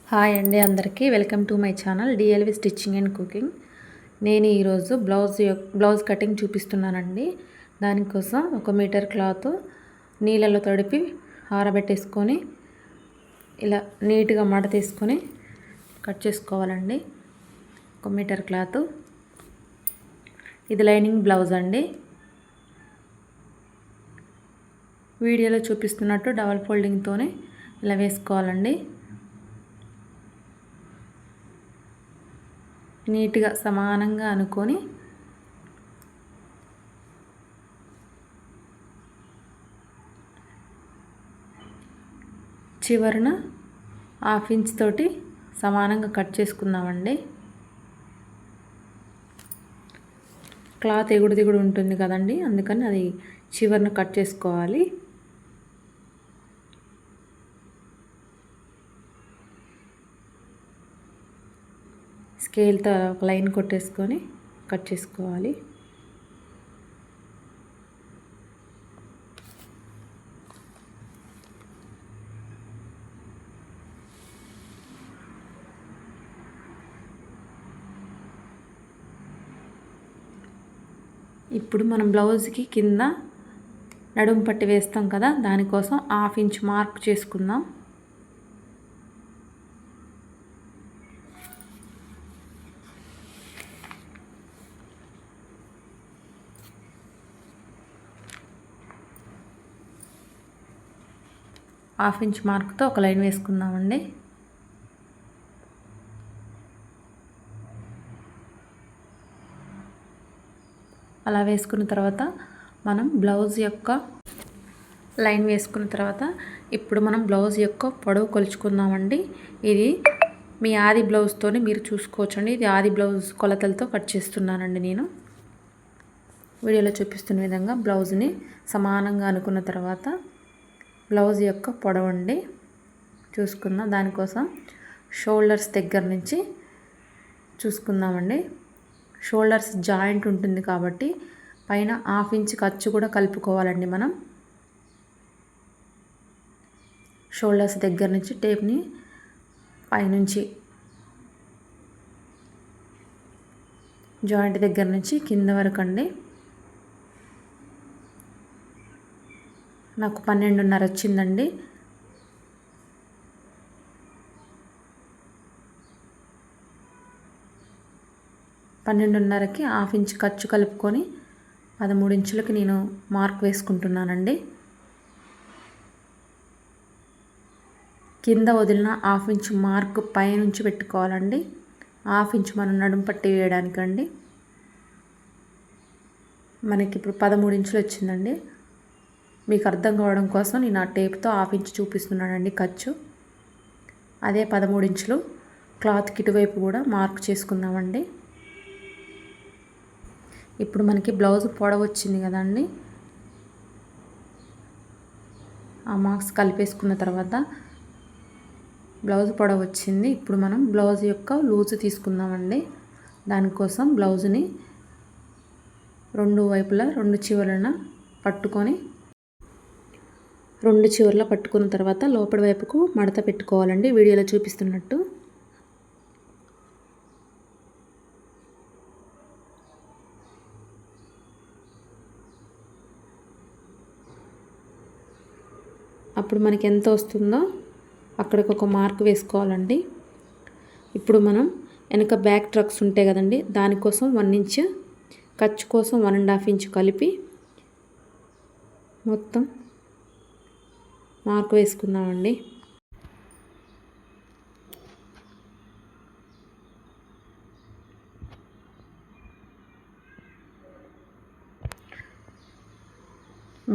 Hi అండి అందరికీ welcome to my channel డిఎల్వి stitching and cooking. నేను ఈరోజు బ్లౌజ్ కటింగ్ చూపిస్తున్నానండి. దానికోసం 1 మీటర్ క్లాత్ నీళ్ళలో తడిపి ఆరబెట్టేసుకొని ఇలా నీట్గా మడ తీసుకొని కట్ చేసుకోవాలండి. 1 మీటర్ క్లాత్. ఇది లైనింగ్ బ్లౌజ్ అండి. వీడియోలో చూపిస్తున్నట్టు డబల్ ఫోల్డింగ్తోనే ఇలా వేసుకోవాలండి. నీట్గా సమానంగా అనుకొని చివరన 1/2 ఇంచ్ తోటి సమానంగా కట్ చేసుకుందామండి. క్లాత్ ఎగుడు దిగుడు ఉంటుంది కదండి, అందుకని అది చివరన కట్ చేసుకోవాలి. స్కేల్తో ఒక లైన్ కొట్టేసుకొని కట్ చేసుకోవాలి. ఇప్పుడు మనం బ్లౌజ్కి కింద నడుము పట్టి వేస్తాం కదా, దానికోసం 1/2 ఇంచ్ మార్క్ చేసుకుందాం. హాఫ్ ఇంచ్ మార్క్తో ఒక లైన్ వేసుకుందామండి. అలా వేసుకున్న తర్వాత మనం బ్లౌజ్ యొక్క లైన్ వేసుకున్న తర్వాత ఇప్పుడు మనం బ్లౌజ్ యొక్క పొడవు కొలుచుకుందామండి. ఇది మీ ఆది బ్లౌజ్తోనే మీరు చూసుకోవచ్చండి. ఇది ఆది బ్లౌజ్ కొలతలతో కట్ చేస్తున్నానండి. నేను వీడియోలో చూపిస్తున్న విధంగా బ్లౌజ్ని సమానంగా అనుకున్న తర్వాత బ్లౌజ్ యొక్క పొడవు అండి చూసుకుందాం. దానికోసం షోల్డర్స్ దగ్గర నుంచి చూసుకుందామండి. షోల్డర్స్ జాయింట్ ఉంటుంది కాబట్టి పైన 1/2 ఇంచ్ ఖర్చు కూడా కలుపుకోవాలండి. మనం షోల్డర్స్ దగ్గర నుంచి టేప్ని పైనుంచి జాయింట్ దగ్గర నుంచి కింద వరకు అండి. నాకు 12.5 వచ్చిందండి. పన్నెండున్నరకి 1/2 ఇంచ్ ఖర్చు కలుపుకొని 13 ఇంచులకి నేను మార్క్ వేసుకుంటున్నానండి. కింద వదిలిన 1/2 ఇంచ్ మార్క్ పైనుంచి పెట్టుకోవాలండి. 1/2 ఇంచ్ మనం నడుము పట్టి వేయడానికండి. మనకి ఇప్పుడు 13 ఇంచులు వచ్చిందండి. మీకు అర్థం కావడం కోసం నేను ఆ టేప్తో 1/2 ఇంచ్ చూపిస్తున్నానండి ఖర్చు. అదే 13 ఇంచులు క్లాత్కి ఇటువైపు కూడా మార్క్ చేసుకుందామండి. ఇప్పుడు మనకి బ్లౌజ్ పొడవు వచ్చింది కదండి, ఆ మార్క్స్ కలిపేసుకున్న తర్వాత బ్లౌజ్ పొడవు వచ్చింది. ఇప్పుడు మనం బ్లౌజ్ యొక్క లూజ్ తీసుకుందామండి. దానికోసం బ్లౌజ్ని 2 వైపులా 2 చివరన పట్టుకొని 2 చివర్ల పట్టుకున్న తర్వాత లోపల వైపుకు మడత పెట్టుకోవాలండి. వీడియోలో చూపిస్తున్నట్టు అప్పుడు మనకి ఎంత వస్తుందో అక్కడికి ఒక మార్క్ వేసుకోవాలండి. ఇప్పుడు మనం వెనక బ్యాక్ ట్రక్స్ ఉంటాయి కదండి, దానికోసం 1 ఇంచ్ ఖర్చు కోసం 1.5 ఇంచ్ కలిపి మొత్తం మార్క్ వేసుకుందామండి.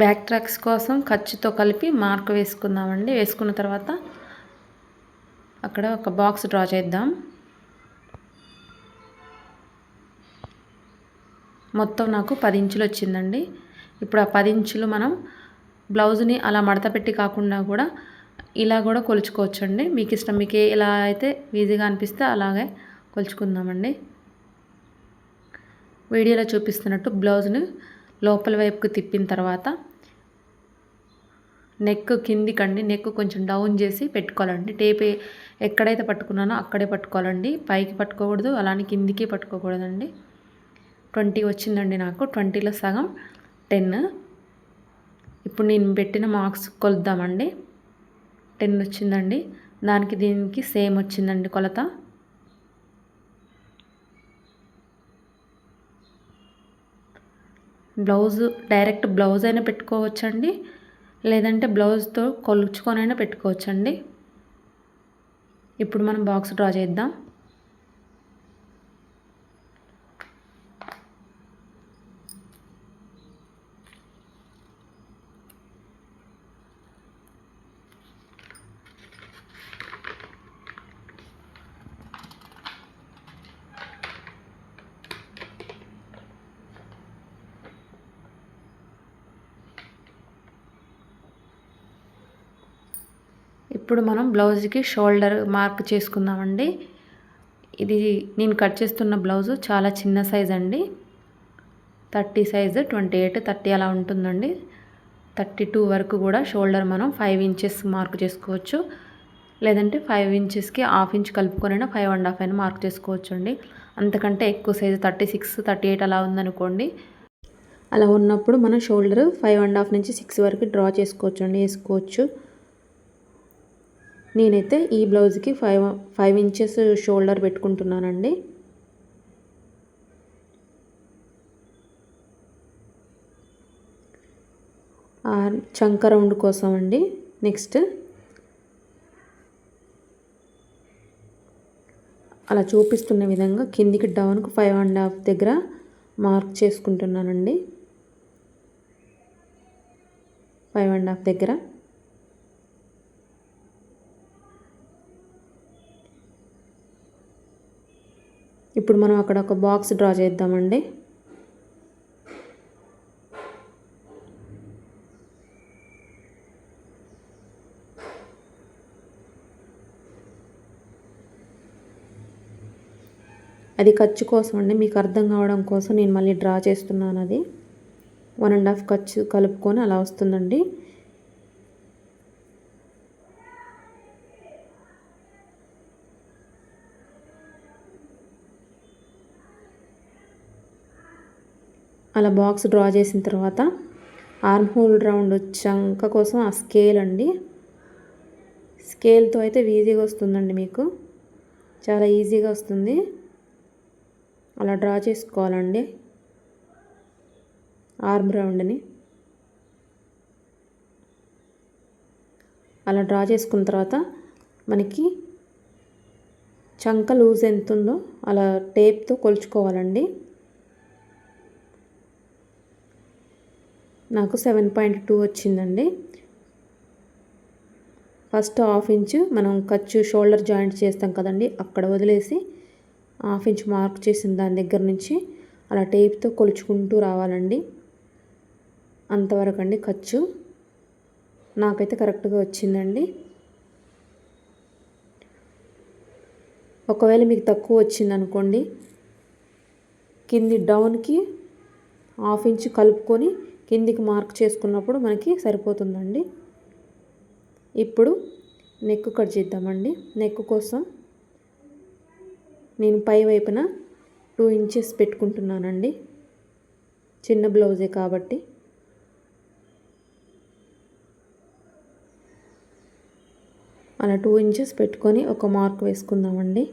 బ్యాక్ ట్రాక్స్ కోసం ఖర్చుతో కలిపి మార్క్ వేసుకుందామండి. వేసుకున్న తర్వాత అక్కడ ఒక బాక్స్ డ్రా చేద్దాం. మొత్తం నాకు 10 ఇంచులు వచ్చిందండి. ఇప్పుడు ఆ 10 ఇంచులు మనం బ్లౌజ్ని అలా మడత పెట్టి కాకుండా కూడా ఇలా కూడా కొలుచుకోవచ్చండి. మీకు ఇష్టం, మీకు ఎలా అయితే ఈజీగా అనిపిస్తే అలాగే కొలుచుకుందామండి. వీడియోలో చూపిస్తున్నట్టు బ్లౌజ్ని లోపల వైపుకు తిప్పిన తర్వాత నెక్ కిందికండి, నెక్ కొంచెం డౌన్ చేసి పెట్టుకోవాలండి. టేప్ ఎక్కడైతే పట్టుకున్నానో అక్కడే పట్టుకోవాలండి, పైకి పట్టుకోకూడదు, అలానే కిందికి పట్టుకోకూడదండి. 20 వచ్చిందండి నాకు. 20లో సగం 10. ఇప్పుడు నేను పెట్టిన మార్క్స్ కొలుద్దామండి. 10 వచ్చిందండి. దానికి దీనికి సేమ్ వచ్చిందండి కొలత. డైరెక్ట్ బ్లౌజ్ అయినా పెట్టుకోవచ్చండి, లేదంటే బ్లౌజ్తో కొలుచుకొనైనా పెట్టుకోవచ్చండి. ఇప్పుడు మనం బాక్స్ డ్రా చేద్దాం. ఇప్పుడు మనం బ్లౌజ్కి షోల్డర్ మార్క్ చేసుకుందామండి. ఇది నేను కట్ చేస్తున్న బ్లౌజు చాలా చిన్న సైజ్ అండి. 30 సైజు, 28, 30 అలా ఉంటుందండి. 32 వరకు కూడా షోల్డర్ మనం 5 ఇంచెస్ మార్క్ చేసుకోవచ్చు, లేదంటే 5 ఇంచెస్కి హాఫ్ ఇంచ్ కలుపుకొనైనా 5.5 అయినా మార్క్ చేసుకోవచ్చు అండి. అంతకంటే ఎక్కువ సైజు 36, 38 అలా ఉందనుకోండి, అలా ఉన్నప్పుడు మనం షోల్డర్ 5.5 నుంచి 6 వరకు డ్రా చేసుకోవచ్చు అండి, వేసుకోవచ్చు. నేనైతే ఈ బ్లౌజ్కి 5 ఇంచెస్ షోల్డర్ పెట్టుకుంటున్నానండి. చంక రౌండ్ కోసం అండి. నెక్స్ట్ అలా చూపిస్తున్న విధంగా కిందికి డౌన్కు 5.5 దగ్గర మార్క్ చేసుకుంటున్నానండి. 5.5 దగ్గర ఇప్పుడు మనం అక్కడ ఒక బాక్స్ డ్రా చేద్దామండి. అది ఖర్చు కోసం అండి, మీకు అర్థం కావడం కోసం నేను మళ్ళీ డ్రా చేస్తున్నాను. అది 1.5 ఖర్చు కలుపుకొని అలా వస్తుందండి. అలా బాక్స్ డ్రా చేసిన తర్వాత ఆర్మ్ హోల్ రౌండ్ చంక కోసం ఆ స్కేల్ అండి. స్కేల్తో అయితే ఈజీగా వస్తుందండి, మీకు చాలా ఈజీగా వస్తుంది. అలా డ్రా చేసుకోవాలండి ఆర్మ్ రౌండ్ని. అలా డ్రా చేసుకున్న తర్వాత మనకి చంక లూజ్ ఎంత ఉందో అలా టేప్తో కొలుచుకోవాలండి. నాకు 7.2 వచ్చిందండి. ఫస్ట్ హాఫ్ ఇంచు మనం ఖర్చు షోల్డర్ జాయింట్ చేస్తాం కదండి, అక్కడ వదిలేసి హాఫ్ ఇంచ్ మార్క్ చేసిన దాని దగ్గర నుంచి అలా టేప్తో కొలుచుకుంటూ రావాలండి. అంతవరకు అండి ఖర్చు. నాకైతే కరెక్ట్గా వచ్చిందండి. ఒకవేళ మీకు తక్కువ వచ్చింది అనుకోండి, కింది డౌన్కి హాఫ్ ఇంచ్ కలుపుకొని కిందికి మార్క్ చేసుకున్నప్పుడు మనకి సరిపోతుందండి. ఇప్పుడు నెక్ కట్ చేద్దామండి. నెక్ కోసం నేను పై వైపున 2 ఇంచెస్ పెట్టుకుంటున్నానండి, చిన్న బ్లౌజే కాబట్టి. అలా 2 ఇంచెస్ పెట్టుకొని ఒక మార్క్ వేసుకుందామండి.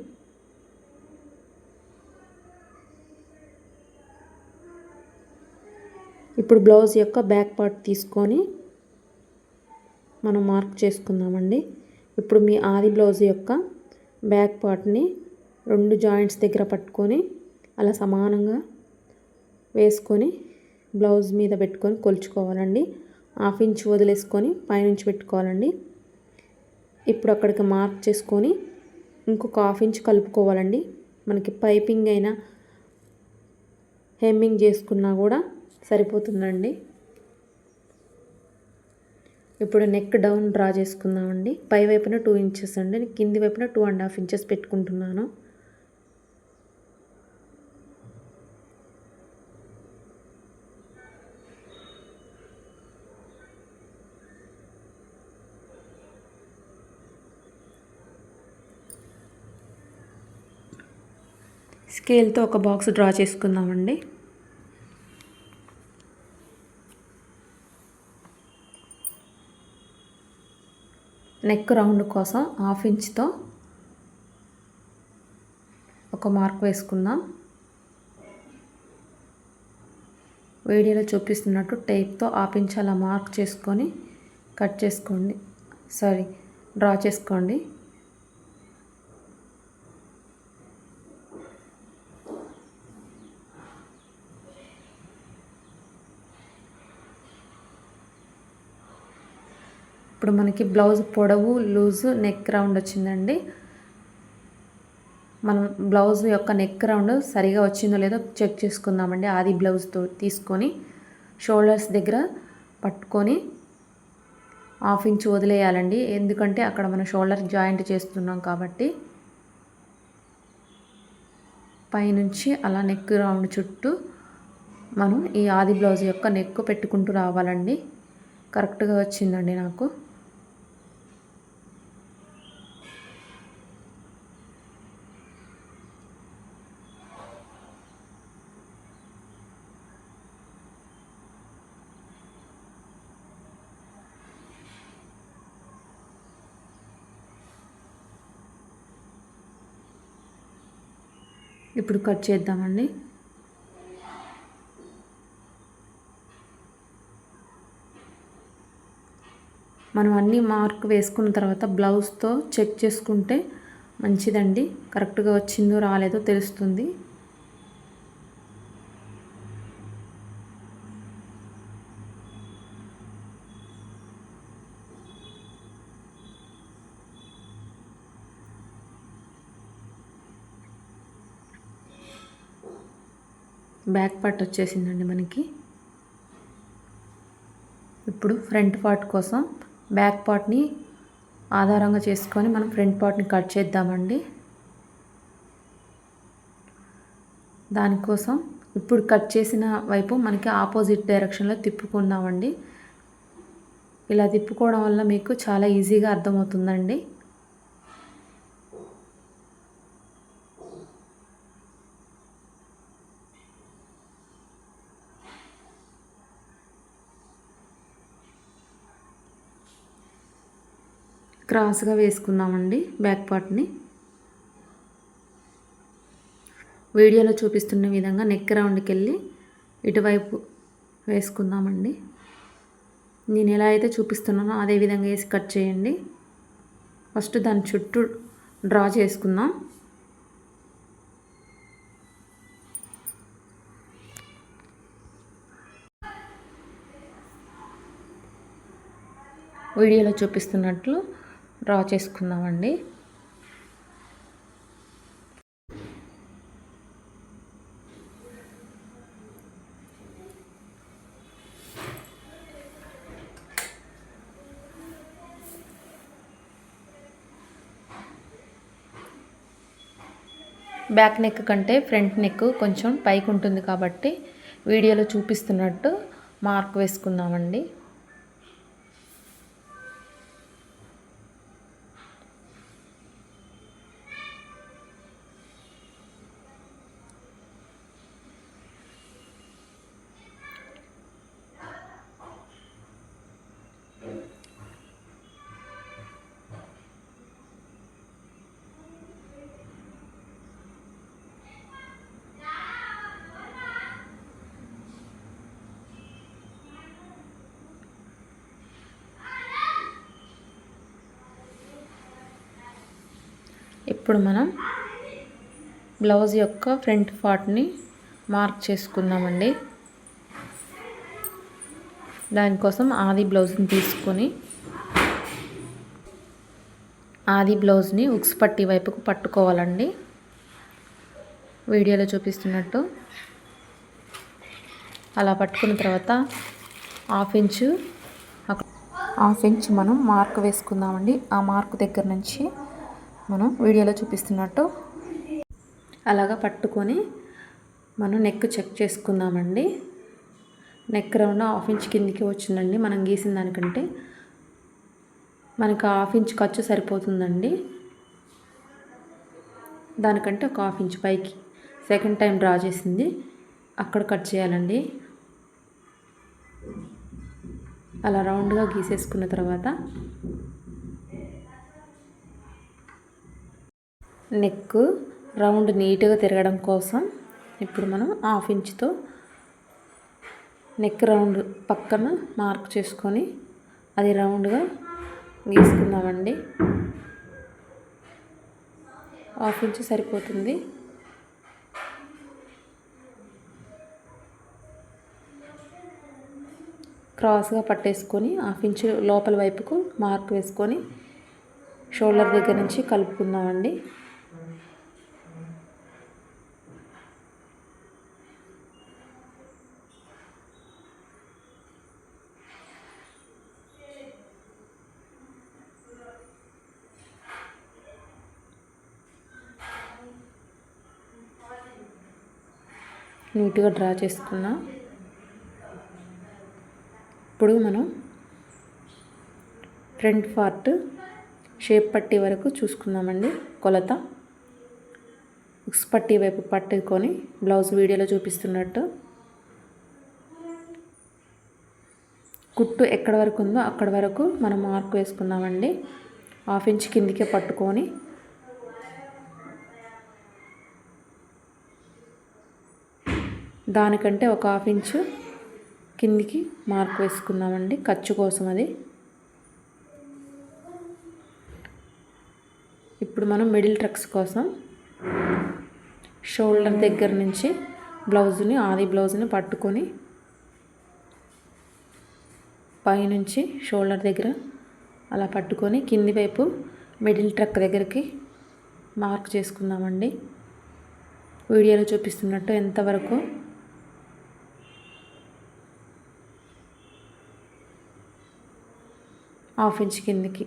ఇప్పుడు బ్లౌజ్ యొక్క బ్యాక్ పార్ట్ తీసుకొని మనం మార్క్ చేసుకుందామండి. ఇప్పుడు మీ ఆది బ్లౌజ్ యొక్క బ్యాక్ పార్ట్ని 2 జాయింట్స్ దగ్గర పట్టుకొని అలా సమానంగా వేసుకొని బ్లౌజ్ మీద పెట్టుకొని కొలుచుకోవాలండి. హాఫ్ ఇంచ్ వదిలేసుకొని పైనుంచి పెట్టుకోవాలండి. ఇప్పుడు అక్కడికి మార్క్ చేసుకొని ఇంకొక హాఫ్ ఇంచ్ కలుపుకోవాలండి. మనకి పైపింగ్ అయినా హెమ్మింగ్ చేసుకున్నా కూడా సరిపోతుందండి. ఇప్పుడు నెక్ డౌన్ డ్రా చేసుకుందామండి. పై వైపున 2 ఇంచెస్ అండి, కింది వైపున 2.5 ఇంచెస్ పెట్టుకుంటున్నాను. స్కేల్తో ఒక బాక్స్ డ్రా చేసుకుందామండి. నెక్ రౌండ్ కోసం 1/2 ఇంచ్తో ఒక మార్క్ వేసుకుందాం. వీడియోలో చూపిస్తున్నట్టు టేప్తో 1/2 ఇంచ్ అలా మార్క్ చేసుకొని కట్ చేసుకోండి, డ్రా చేసుకోండి. ఇప్పుడు మనకి బ్లౌజ్ పొడవు, లూజు, నెక్ రౌండ్ వచ్చిందండి. మనం బ్లౌజ్ యొక్క నెక్ రౌండ్ సరిగా వచ్చిందో లేదో చెక్ చేసుకుందామండి. ఆది బ్లౌజ్తో తీసుకొని షోల్డర్స్ దగ్గర పట్టుకొని 1/2 ఇంచ్ వదిలేయాలండి. ఎందుకంటే అక్కడ మనం షోల్డర్ జాయింట్ చేస్తున్నాం కాబట్టి. పైనుంచి అలా నెక్ రౌండ్ చుట్టూ మనం ఈ ఆది బ్లౌజ్ యొక్క నెక్ పెట్టుకుంటూ రావాలండి. కరెక్ట్గా వచ్చిందండి నాకు. ఇప్పుడు కట్ చేద్దామండి. మనం అన్నీ మార్క్ వేసుకున్న తర్వాత బ్లౌజ్తో చెక్ చేసుకుంటే మంచిదండి. కరెక్ట్గా వచ్చిందో రాలేదో తెలుస్తుంది. బ్యాక్ పార్ట్ వచ్చేసిందండి మనకి. ఇప్పుడు ఫ్రంట్ పార్ట్ కోసం బ్యాక్ పార్ట్ని ఆధారంగా చేసుకొని మనం ఫ్రంట్ పార్ట్ని కట్ చేద్దామండి. దానికోసం ఇప్పుడు కట్ చేసిన వైపు మనకి ఆపోజిట్ డైరెక్షన్లో తిప్పుకుందామండి. ఇలా తిప్పుకోవడం వల్ల మీకు చాలా ఈజీగా అర్థమవుతుందండి. క్రాస్గా వేసుకుందామండి బ్యాక్ పార్ట్ని. వీడియోలో చూపిస్తున్న విధంగా నెక్ రౌండ్కి వెళ్ళి ఇటువైపు వేసుకుందామండి. నేను ఎలా అయితే చూపిస్తున్నానో అదే విధంగా వేసి కట్ చేయండి. ఫస్ట్ దాని చుట్టూ డ్రా చేసుకుందాం. వీడియోలో చూపిస్తున్నట్లు డ్రా చేసుకుందామండి. బ్యాక్ నెక్ కంటే ఫ్రంట్ నెక్ కొంచెం పైకి ఉంటుంది కాబట్టి వీడియోలో చూపిస్తున్నట్టు మార్క్ వేసుకుందామండి. ఇప్పుడు మనం బ్లౌజ్ యొక్క ఫ్రంట్ పార్ట్ని మార్క్ చేసుకుందామండి. దానికోసం ఆది బ్లౌజ్ని తీసుకొని ఆది బ్లౌజ్ని ఉక్స్ పట్టి వైపుకు పట్టుకోవాలండి. వీడియోలో చూపిస్తున్నట్టు అలా పట్టుకున్న తర్వాత 1/2 ఇంచ్ మనం మార్క్ వేసుకుందామండి. ఆ మార్క్ దగ్గర నుంచి మనం వీడియోలో చూపిస్తున్నట్టు అలాగా పట్టుకొని మనం నెక్ చెక్ చేసుకుందామండి. నెక్ రౌండ్ 1/2 ఇంచ్ కిందికి వచ్చిందండి. మనం గీసిన దానికంటే మనకు 1/2 ఇంచ్ ఖర్చు సరిపోతుందండి. దానికంటే ఒక 1/2 ఇంచ్ పైకి సెకండ్ టైం డ్రా చేసింది అక్కడ కట్ చేయాలండి. అలా రౌండ్గా గీసేసుకున్న తర్వాత నెక్ రౌండ్ నీట్గా తిరగడం కోసం ఇప్పుడు మనం 1/2 ఇంచుతో నెక్ రౌండ్ పక్కన మార్క్ చేసుకొని అది రౌండ్గా గీసుకుందామండి. 1/2 ఇంచు సరిపోతుంది. క్రాస్గా పట్టేసుకొని 1/2 ఇంచు లోపల వైపుకు మార్క్ వేసుకొని షోల్డర్ దగ్గర నుంచి కలుపుకుందామండి. నీట్గా డ్రా చేసుకున్నా. ఇప్పుడు మనం ఫ్రంట్ పార్ట్ షేప్ పట్టీ వరకు చూసుకుందామండి. కొలత ఉక్స్ పట్టీ వైపు పట్టుకొని బ్లౌజ్ వీడియోలో చూపిస్తున్నట్టు కుట్టు ఎక్కడ వరకు ఉందో అక్కడ వరకు మనం మార్క్ వేసుకుందామండి. 1/2 ఇంచ్ కిందికే పట్టుకొని దానికంటే ఒక 1/2 ఇంచు కిందికి మార్క్ వేసుకుందామండి ఖర్చు కోసం అది. ఇప్పుడు మనం మిడిల్ ట్రక్స్ కోసం షోల్డర్ దగ్గర నుంచి ఆది బ్లౌజ్ని పట్టుకొని పైనుంచి షోల్డర్ దగ్గర అలా పట్టుకొని కింది వైపు మిడిల్ ట్రక్ దగ్గరికి మార్క్ చేసుకుందామండి. వీడియోలో చూపిస్తున్నట్టు ఎంతవరకు 1/2 ఇంచ్ కిందికి.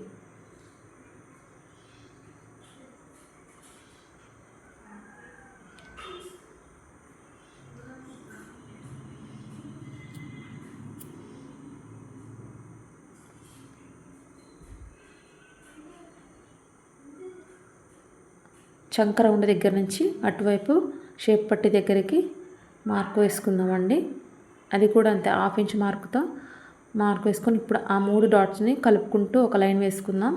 చంక రౌండ్ దగ్గర నుంచి అటువైపు షేప్ పట్టి దగ్గరికి మార్క్ వేసుకుందామండి. అది కూడా అంతే 1/2 ఇంచ్ మార్కుతో మార్క్ వేసుకొని ఇప్పుడు ఆ 3 డాట్స్ని కలుపుకుంటూ ఒక లైన్ వేసుకుందాం.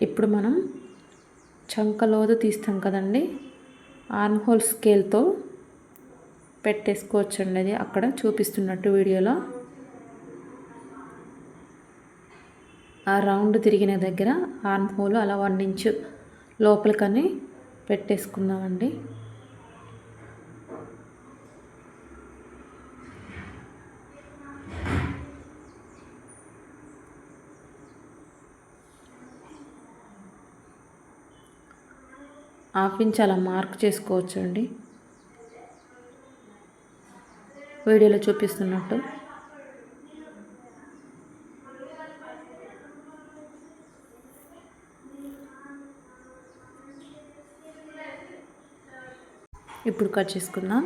ఇప్పుడు మనం చంక లోతు తీస్తాం కదండి, ఆర్మ్ హోల్ స్కేల్తో పెట్టేసుకోవచ్చండి. అది అక్కడ చూపిస్తున్నట్టు వీడియోలో ఆ రౌండ్ తిరిగిన దగ్గర ఆర్మ్ హోల్ అలా 1 ఇంచు లోపలికని పెట్టేసుకుందామండి. ½ ఇంచ్ అలా మార్క్ చేసుకోవచ్చండి వీడియోలో చూపిస్తున్నట్టు. ఇప్పుడు కట్ చేసుకుందాం.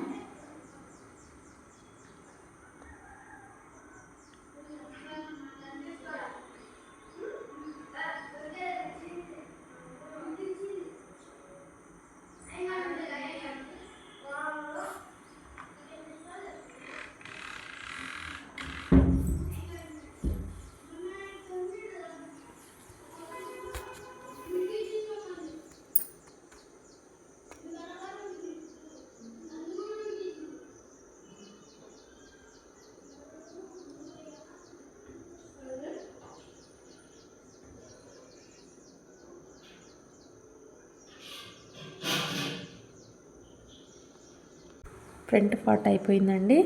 ఫ్రంట్ పార్ట్ అయిపోయిందండి.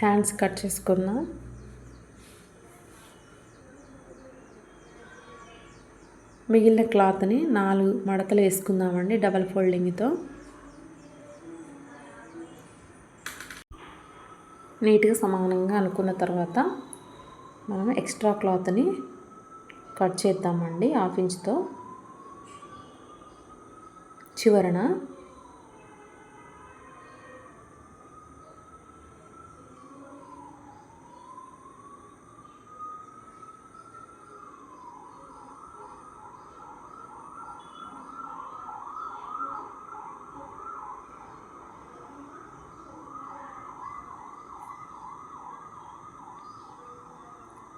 హ్యాండ్స్ కట్ చేసుకుందాం. మిగిలిన క్లాత్ని 4 మడతలు వేసుకుందామండి డబల్ ఫోల్డింగ్తో. నీట్గా సమానంగా అనుకున్న తర్వాత మనం ఎక్స్ట్రా క్లాత్ని కట్ చేద్దామండి 1/2 ఇంచ్తో చివరన.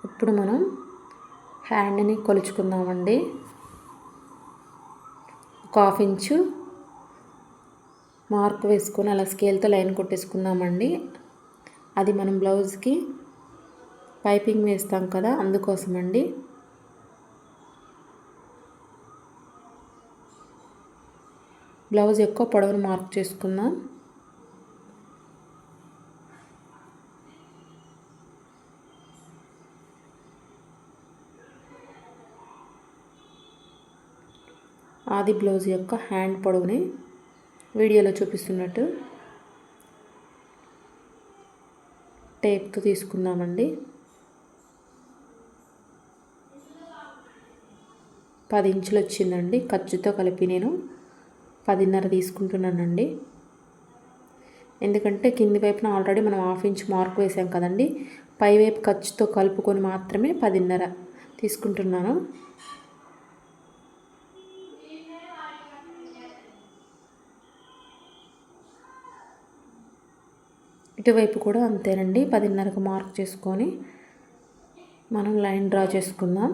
ఇప్పుడు మనం హ్యాండ్ని కొలుచుకుందామండి. 1/2 ఇంచు మార్క్ వేసుకొని అలా స్కేల్తో లైన్ కొట్టేసుకుందామండి. అది మనం బ్లౌజ్కి పైపింగ్ వేస్తాం కదా, అందుకోసమండి. బ్లౌజ్ ఎక్కువ పొడవును మార్క్ చేసుకుందాం. ఆది బ్లౌజ్ యొక్క హ్యాండ్ పొడవుని వీడియోలో చూపిస్తున్నట్టు టేప్తో తీసుకుందామండి. 10 ఇంచులు వచ్చిందండి. ఖర్చుతో కలిపి నేను 10.5 తీసుకుంటున్నానండి. ఎందుకంటే కింది వైపున ఆల్రెడీ మనం 1/2 ఇంచ్ మార్క్ వేసాం కదండి. పైవైపు ఖర్చుతో కలుపుకొని మాత్రమే 10.5 తీసుకుంటున్నాను. ఇటువైపు కూడా అంతేనండి. 10.5కు మార్క్ చేసుకొని మనం లైన్ డ్రా చేసుకుందాం.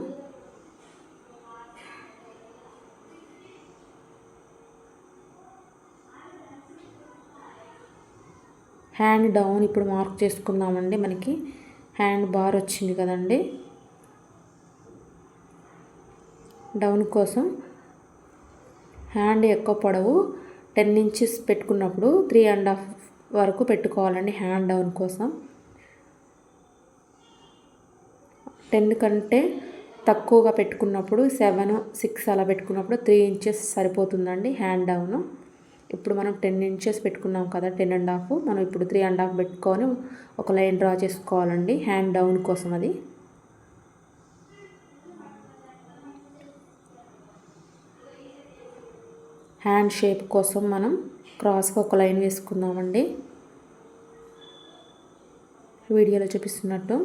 హ్యాండ్ డౌన్ ఇప్పుడు మార్క్ చేసుకుందామండి. మనకి హ్యాండ్ బార్ వచ్చింది కదండి. డౌన్ కోసం హ్యాండ్ ఎక్కువ పొడవు 10 ఇంచెస్ పెట్టుకున్నప్పుడు 3.5 వరకు పెట్టుకోవాలండి హ్యాండ్ డౌన్ కోసం. 10 కంటే తక్కువగా పెట్టుకున్నప్పుడు 7, 6 అలా పెట్టుకున్నప్పుడు 3 ఇంచెస్ సరిపోతుందండి హ్యాండ్ డౌన్. ఇప్పుడు మనం 10 ఇంచెస్ పెట్టుకున్నాం కదా, 10.5 మనం ఇప్పుడు 3.5 పెట్టుకొని ఒక లైన్ డ్రా చేసుకోవాలండి హ్యాండ్ డౌన్ కోసం. అది హ్యాండ్ షేప్ కోసం మనం క్రాస్గా ఒక లైన్ వేసుకుందామండి వీడియోలో చూపిస్తున్నట్టు.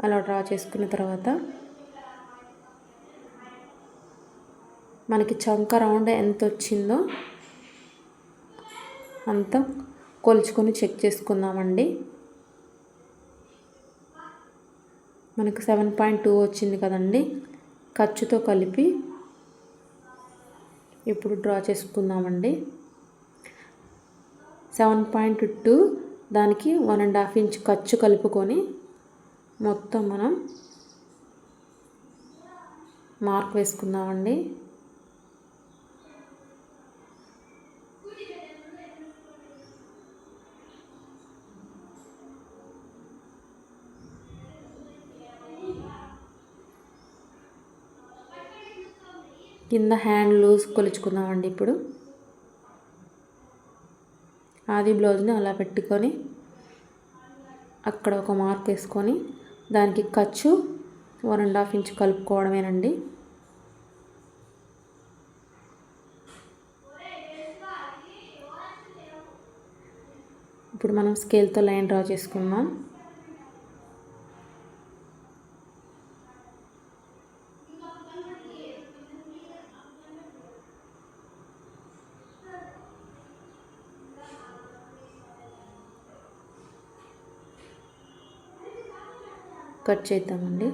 అలా డ్రా చేసుకున్న తర్వాత మనకి చంక రౌండ్ ఎంత వచ్చిందో అంత కొలుచుకొని చెక్ చేసుకుందామండి. మనకు 7.2 వచ్చింది కదండి. ఖర్చుతో కలిపి ఇప్పుడు డ్రా చేసుకుందామండి. 7.2 దానికి 1.5 ఇంచ్ ఖర్చు కలుపుకొని మొత్తం మనం మార్క్ వేసుకుందామండి. కింద హ్యాండ్ లూజ్ కొలుచుకుందామండి. ఇప్పుడు ఆది బ్లౌజ్ని అలా పెట్టుకొని అక్కడ ఒక మార్క్ వేసుకొని దానికి ఖర్చు 1.5 ఇంచ్ కలుపుకోవడమేనండి. ఇప్పుడు మనం స్కేల్తో లైన్ డ్రా చేసుకుందాం. కట్ చేద్దామండి.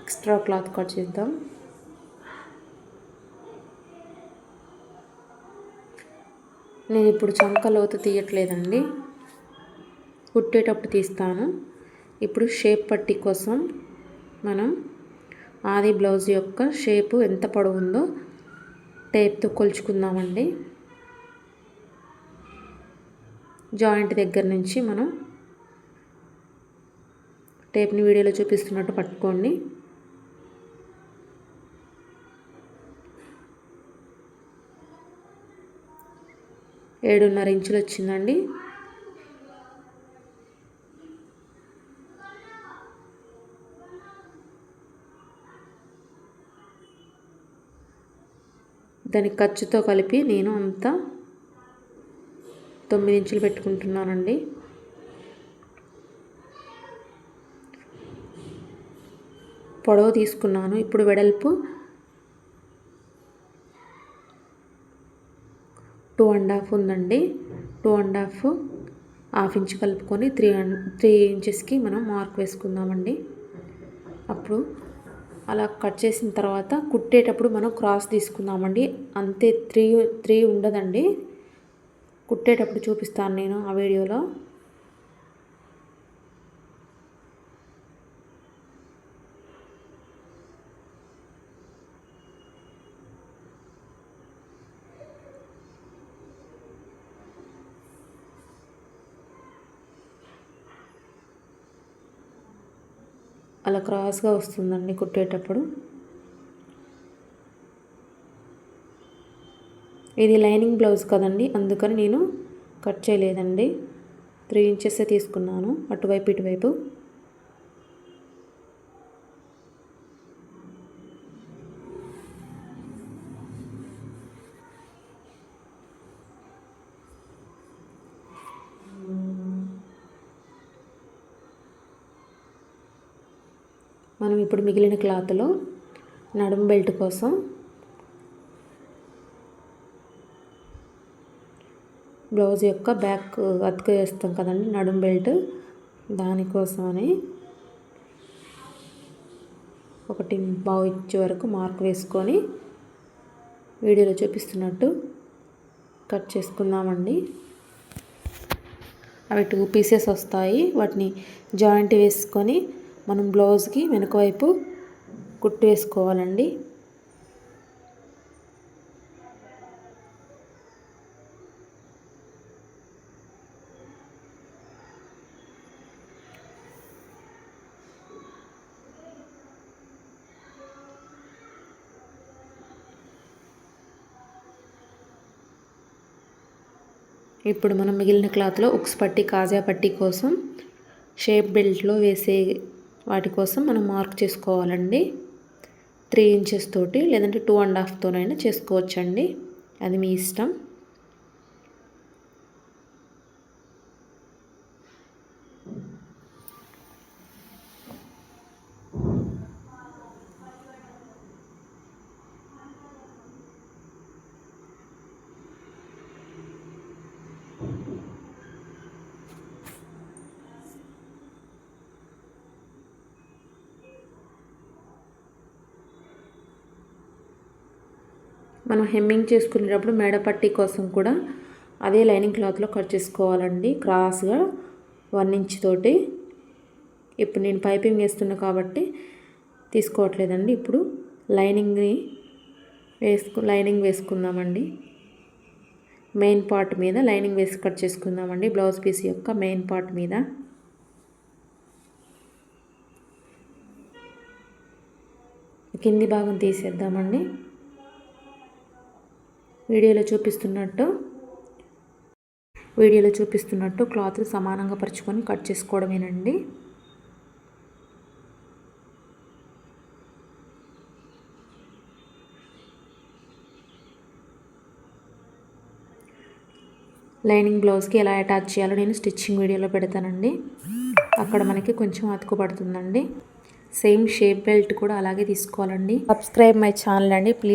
ఎక్స్ట్రా క్లాత్ కట్ చేద్దాం. నేను ఇప్పుడు చంక లోతు తీయట్లేదండి, కుట్టేటప్పుడు తీస్తాను. ఇప్పుడు షేప్ పట్టీ కోసం మనం ఆది బ్లౌజ్ యొక్క షేపు ఎంత పొడవు ఉందో టేప్తో కొలుచుకుందామండి. జాయింట్ దగ్గర నుంచి మనం టేప్ని వీడియోలో చూపిస్తున్నట్టు పట్టుకోండి. ఏడున్నర ఇంచులు వచ్చిందండి. దాని ఖర్చుతో కలిపి నేను అంతా 9 ఇంచులు పెట్టుకుంటున్నానండి. పొడవు తీసుకున్నాను. ఇప్పుడు వెడల్పు 2.5 ఉందండి. 2.5 హాఫ్ ఇంచ్ కలుపుకొని 3 ఇంచెస్కి మనం మార్క్ వేసుకుందామండి. అప్పుడు అలా కట్ చేసిన తర్వాత కుట్టేటప్పుడు మనం క్రాస్ తీసుకుందామండి. అంతే, 3 ఉండదండి. కుట్టేటప్పుడు చూపిస్తాను నేను ఆ వీడియోలో. అలా క్రాస్గా వస్తుందండి కుట్టేటప్పుడు. ఇది లైనింగ్ బ్లౌజ్ కదండి, అందుకని నేను కట్ చేయలేదండి. 3 ఇంచెస్ తీసుకున్నాను అటువైపు ఇటువైపు. మనం ఇప్పుడు మిగిలిన క్లాత్లో నడుం బెల్ట్ కోసం బ్లౌజ్ యొక్క బ్యాక్ అతుక వేస్తాం కదండి, నడుం బెల్ట్, దానికోసమని 1.5 ఇంచ్ వరకు మార్క్ వేసుకొని వీడియోలో చూపిస్తున్నట్టు కట్ చేసుకుందామండి. అవి 2 పీసెస్ వస్తాయి. వాటిని జాయింట్ వేసుకొని మనం బ్లౌజ్కి వెనుక వైపు కుట్టు వేసుకోవాలండి. ఇప్పుడు మనం మిగిలిన క్లాత్లో ఉక్స్ పట్టీ, కాజా పట్టీ కోసం షేప్ బెల్ట్లో వేసే వాటి కోసం మనం మార్క్ చేసుకోవాలండి. 3 ఇంచెస్ తోటి, లేదంటే 2.5తోనైనా చేసుకోవచ్చండి, అది మీ ఇష్టం. మనం హెమ్మింగ్ చేసుకునేటప్పుడు మెడ పట్టీ కోసం కూడా అదే లైనింగ్ క్లాత్లో కట్ చేసుకోవాలండి, క్రాస్గా 1 ఇంచ్ తోటి. ఇప్పుడు నేను పైపింగ్ వేస్తున్నా కాబట్టి తీసుకోవట్లేదండి. ఇప్పుడు లైనింగ్ వేసుకుందామండి. మెయిన్ పార్ట్ మీద లైనింగ్ వేసి కట్ చేసుకుందామండి. బ్లౌజ్ పీస్ యొక్క మెయిన్ పార్ట్ మీద కింది భాగం తీసేద్దామండి. వీడియోలో చూపిస్తున్నట్టు క్లాత్ సమానంగా పరుచుకొని కట్ చేసుకోవడమేనండి. లైనింగ్ బ్లౌజ్కి ఎలా అటాచ్ చేయాలో నేను స్టిచ్చింగ్ వీడియోలో పెడతానండి. అక్కడ మనకి కొంచెం అతుకు పడుతుందండి. సేమ్ షేప్ బెల్ట్ కూడా అలాగే తీసుకోవాలండి. సబ్స్క్రైబ్ మై ఛానల్ అండి ప్లీజ్.